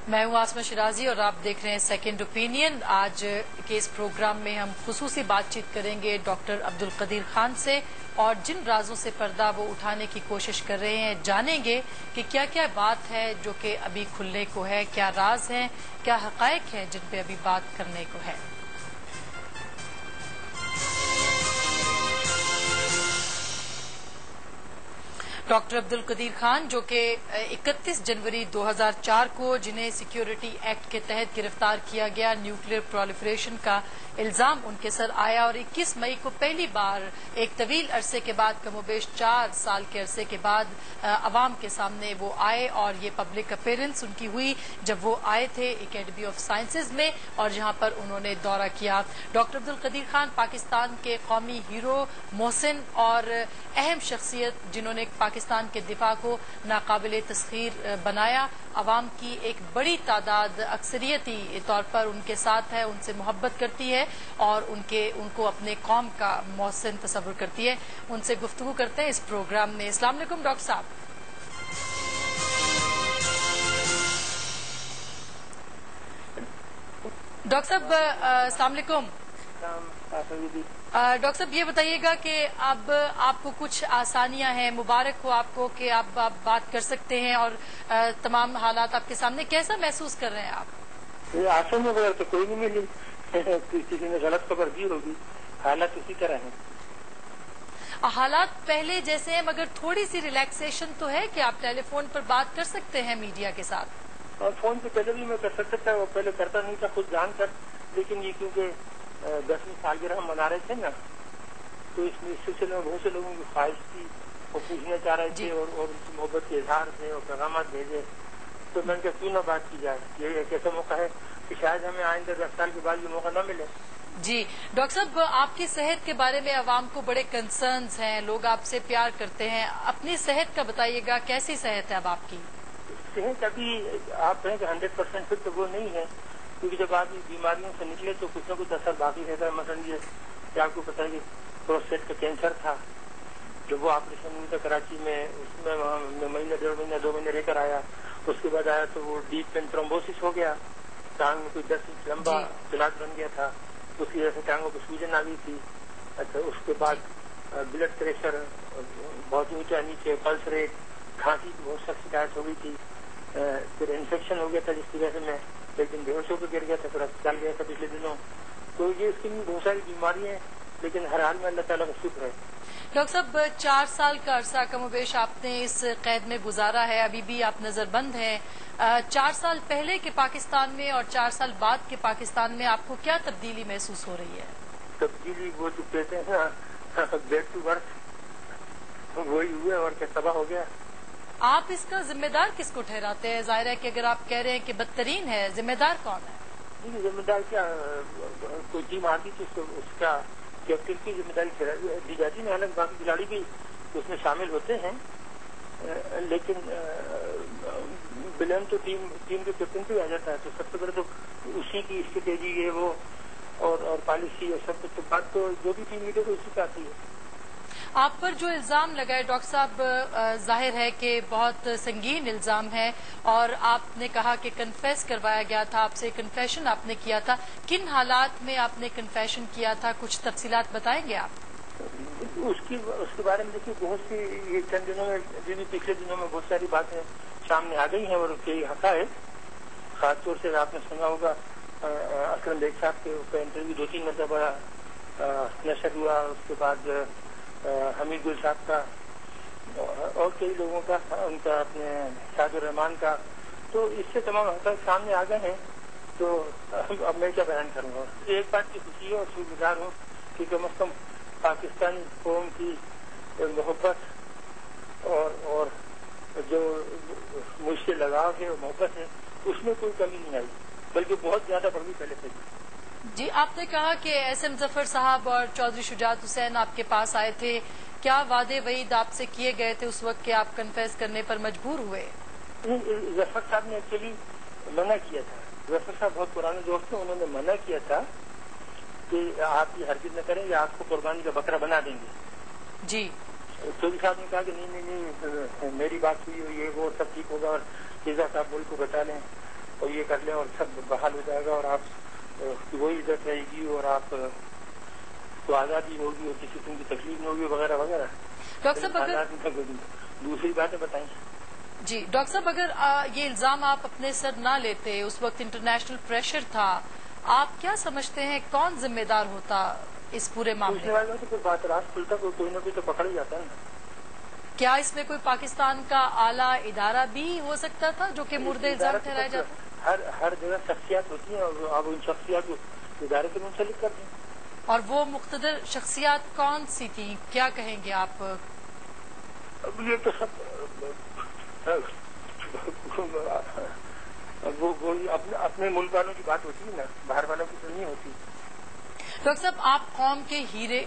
میں ہوں آسما شرازی اور آپ دیکھ رہے ہیں سیکنڈ اوپینین۔ آج کے اس پروگرام میں ہم خصوصی بات چیت کریں گے ڈاکٹر عبدالقدیر خان سے، اور جن رازوں سے پردہ وہ اٹھانے کی کوشش کر رہے ہیں جانیں گے کہ کیا کیا بات ہے جو کہ ابھی کھلنے کو ہے، کیا راز ہیں، کیا حقائق ہیں جن پہ ابھی بات کرنے کو ہے۔ ڈاکٹر عبدالقدیر خان جو کہ 31 جنوری 2004 کو جنہیں سیکیورٹی ایکٹ کے تحت گرفتار کیا گیا، نیوکلیئر پرولیفریشن کا الزام ان کے سر آیا، اور 21 مئی کو پہلی بار ایک طویل عرصے کے بعد، کم و بیش 4 سال کے عرصے کے بعد عوام کے سامنے وہ آئے، اور یہ پبلک اپیرنس ان کی ہوئی جب وہ آئے تھے اکیڈمی آف سائنسز میں، اور جہاں پر انہوں نے دورہ کیا۔ ڈاکٹر عبدالقدیر خان پاکستان کے قومی ہیرو، محسن اور اہم شخصیت جنہوں نے پاکستان کے دفاع کو ناقابل تسخیر بنایا۔ عوام کی ایک بڑی تعداد اکثریتی طور پر ان کے ساتھ ہے، ان سے محبت کرتی ہے اور ان کو اپنے قوم کا محسن تصور کرتی ہے۔ ان سے گفتگو کرتے ہیں اس پروگرام میں۔ السلام علیکم ڈاکٹر صاحب۔ ڈاکٹر صاحب السلام علیکم۔ ڈاکٹر صاحب یہ بتائیے گا کہ اب آپ کو کچھ آسانیاں ہیں، مبارک ہو آپ کو کہ آپ بات کر سکتے ہیں اور تمام حالات آپ کے سامنے، کیسا محسوس کر رہے ہیں آپ؟ آسان وغیرہ تو کوئی نہیں ملی، کسی نے غلط خبر دی ہوگی، حالات اسی طرح ہیں۔ حالات پہلے جیسے ہیں، مگر تھوڑی سی ریلیکسیشن تو ہے کہ آپ ٹیلی فون پر بات کر سکتے ہیں میڈیا کے ساتھ۔ اور فون سے پہلے بھی میں کر سکتا تھا، وہ پہلے کرتا نہیں تھا خود جان کر، لیکن یہ کیونکہ 10ویں سالگرہ ہم منا رہے تھے نا، تو اس سلسلے میں بہت سے لوگوں کی خواہش تھی، وہ پوچھنا چاہ رہے تھے اور ان کی محبت کے اظہار تھے اور پیغامات بھیجے، تو میں نے کہا کیوں نہ بات کی جائے۔ یہ ایک ایسا موقع ہے کہ شاید ہمیں آئندہ 10 سال کے بعد یہ موقع نہ ملے۔ جی ڈاکٹر صاحب، آپ کی صحت کے بارے میں عوام کو بڑے کنسرنز ہیں، لوگ آپ سے پیار کرتے ہیں، اپنی صحت کا بتائیے گا، کیسی صحت ہے اب آپ کی؟ صحت ابھی آپ کہیں کہ 100% فٹ تو وہ نہیں ہے، کیونکہ جب آپ اس بیماریوں سے نکلے تو کچھ نہ کچھ اثر باقی رہتا ہے۔ مثلا یہ کہ آپ کو پتا ہے کہ پروسٹیٹ کا کینسر تھا، جب وہ آپریشن ہوا تھا کراچی میں، اس میں مہینہ 1.5 مہینہ 2 مہینے رہ کر آیا، اس کے بعد آیا تو وہ ڈیپ وین تھرومبوسس ہو گیا، ٹانگ میں کوئی 10 انچ لمبا کلاٹ بن گیا تھا، اس کی وجہ سے ٹانگوں کو سوجن آ گئی تھی۔ اچھا، اس کے بعد بلڈ پریشر بہت اونچا نیچے، پلس ریٹ، کھانسی کی بہت سخت شکایت ہو گئی تھی، پھر انفیکشن ہو گیا تھا جس کی وجہ سے میں ایک دن بے ہوش ہو کے گر گیا تھا، پھر اسپتال گیا تھا پچھلے دنوں۔ تو یہ اس کی بھی بہت ساری بیماریاں ہیں، لیکن ہر حال میں اللہ تعالیٰ کا شکر ہے۔ ڈاکٹر صاحب 4 سال کا عرصہ کم و بیش آپ نے اس قید میں گزارا ہے، ابھی بھی آپ نظر بند ہیں۔ 4 سال پہلے کے پاکستان میں اور 4 سال بعد کے پاکستان میں آپ کو کیا تبدیلی محسوس ہو رہی ہے؟ تبدیلی وہ جو کہتے ہیں نا بیک ٹو برتھ، وہی ہوئے اور کیا تباہ ہو گیا۔ آپ اس کا ذمہ دار کس کو ٹھہراتے ہیں؟ ظاہر ہے کہ اگر آپ کہہ رہے ہیں کہ بدترین ہے، ذمہ دار کون ہے؟ ذمہ دار کیا، کوئی ٹیم آتی تھی اس کا کیپٹن کی ذمہ داری دی جاتی ہے، حالانکہ باقی کھلاڑی بھی اس میں شامل ہوتے ہیں، لیکن بلین تو ٹیم کے کیپٹن پہ آ جاتا ہے، تو سب سے پہلے تو اسی کی اسٹریٹجی ہے وہ اور پالیسی اور سب کچھ، بات تو جو بھی ٹیم لیڈر اسی پہ آتی ہے۔ آپ پر جو الزام لگائے ڈاکٹر صاحب، ظاہر ہے کہ بہت سنگین الزام ہے، اور آپ نے کہا کہ کنفیس کروایا گیا تھا آپ سے، کنفیشن آپ نے کیا تھا، کن حالات میں آپ نے کنفیشن کیا تھا، کچھ تفصیلات بتائیں گے آپ؟ اس کے بارے میں دیکھیے، بہت سی یہ چند دنوں میں پچھلے دنوں میں بہت ساری باتیں سامنے آ گئی ہیں اور کئی حقائق، خاص طور سے آپ نے سنا ہوگا اکرم بیگ صاحب کا انٹرویو 2-3 مرتبہ نشر ہوا، اس کے بعد حمید گل صاحب کا اور کئی لوگوں کا، ان کا اپنے شاہد الرحمان کا، تو اس سے تمام حقائق سامنے آ گئے ہیں۔ تو اب میں کیا بیان کروں گا، ایک بات کی خوشی ہے اور شکر گزار ہوں کہ کم از کم پاکستانی قوم کی محبت اور جو مجھ سے لگاؤ ہے اور محبت ہے، اس میں کوئی کمی نہیں آئی، بلکہ بہت زیادہ بڑھ گئی پہلے سے۔ جی، آپ نے کہا کہ ایس ایم ظفر صاحب اور چودھری شجاعت حسین آپ کے پاس آئے تھے، کیا وعدے وعید آپ سے کیے گئے تھے اس وقت کہ آپ کنفیس کرنے پر مجبور ہوئے؟ ظفر صاحب نے ایکچولی منع کیا تھا، ظفر صاحب بہت پرانے دوست تھے، انہوں نے منع کیا تھا کہ آپ یہ ہرگز نہ کریں یا آپ کو قربانی کا بکرا بنا دیں گے۔ جی، چودھری صاحب نے کہا کہ نہیں، میری بات ہوئی، یہ وہ سب ٹھیک ہوگا، اور مرزا صاحب ملک کو بتا لیں، اور یہ کر لیں اور سب بحال ہو جائے گا اور آپ کی وہی عزت رہے گی اور آپ کو آزادی ہوگی اور کسی قسم کی تکلیف نہیں ہوگی وغیرہ وغیرہ. ڈاکٹر صاحب اگر دوسری باتیں بتائیں. جی ڈاکٹر صاحب اگر یہ الزام آپ اپنے سر نہ لیتے، اس وقت انٹرنیشنل پریشر تھا، آپ کیا سمجھتے ہیں کون ذمہ دار ہوتا اس پورے معاملے پوچھنے والوں سے کوئی بات راست کھلتا کوئی نہ کوئی تو پکڑ ہی جاتا ہے نا. کیا اس میں کوئی پاکستان کا اعلیٰ ادارہ بھی ہو سکتا تھا جو کہ مورد الزام ٹھہرایا جاتا؟ ہر جگہ شخصیات ہوتی ہیں اور آپ ان شخصیات کو ادارے سے منسلک کر دیں. اور وہ مقتدر شخصیات کون سی تھیں، کیا کہیں گے آپ؟ اب یہ تو سب وہ اپنے ملک والوں کی بات ہوتی ہے نا، باہر والوں کی تو نہیں ہوتی. ڈاکٹر صاحب آپ قوم کے ہیرے